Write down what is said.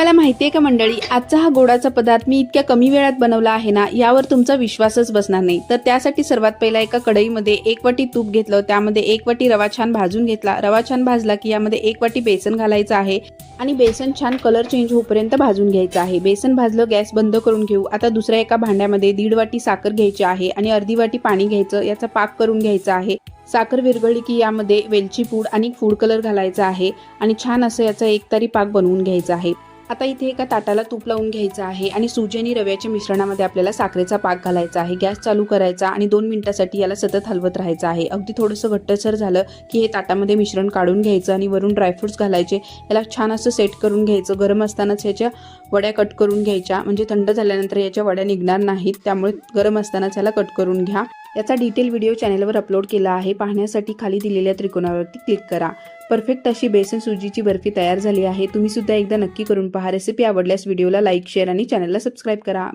तुम्हाला माहिती आहे का मंडळी, आजचा हा गोडाचा पदार्थ मी इतक्या कमी वेळात बनवला आहे ना, यावर तुमचा विश्वासच बसणार नाही। तर त्यासाठी सर्वात पहिला एका कढईमध्ये 1 वाटी तूप घेतलं, त्यामध्ये 1 वाटी रवा छान भाजून घेतला। रवा छान भाजला की यामध्ये 1 वाटी बेसन घालायचं आहे आणि बेसन छान कलर चेंज होईपर्यंत भाजून घ्यायचं आहे। बेसन भाजलं, गॅस बंद करून घेऊ। आता दुसऱ्या एका भांड्यामध्ये 1.5 वाटी साखर घ्यायची आहे आणि अर्धी वाटी पाणी घ्यायचं, याचा पाक करून घ्यायचा आहे। साखर विरघळली की यामध्ये वेलची पूड आणि फूड कलर घालायचा आहे आणि छान असं याचा एकतारी पाक बनवून घ्यायचा आहे। आता इथे एका ताटाला तूप लावून घ्यायचं आहे आणि सुजी आणि रव्याच्या मिश्रणामध्ये आपल्याला साखरेचा पाक घालायचा आहे। गॅस चालू करायचा आणि 2 मिनिटांसाठी याला सतत हलवत राहायचं आहे। अगदी थोडंसं घट्टसर झालं की हे ताटामध्ये मिश्रण काढून घ्यायचं आणि वरून ड्रायफ्रुट्स घालायचे। याला छान असं सेट करून घ्यायचं। गरम असतानाच याच्या वड्या कट करून घ्यायच्या, म्हणजे थंड झाल्यानंतर याच्या वड्या निघणार नाहीत, त्यामुळे गरम असतानाच याला कट करून घ्या। याचा डिटेल व्हिडिओ चॅनलवर अपलोड केला आहे, पाहण्यासाठी खाली दिलेल्या त्रिकोणावरती क्लिक करा। परफेक्ट अशी बेसन सुजीची बर्फी तयार झाली आहे। तुम्ही सुद्धा एकदा नक्की करून पहा। रेसिपी आवडल्यास व्हिडिओला लाईक, शेअर आणि चॅनलला सबस्क्राईब करा।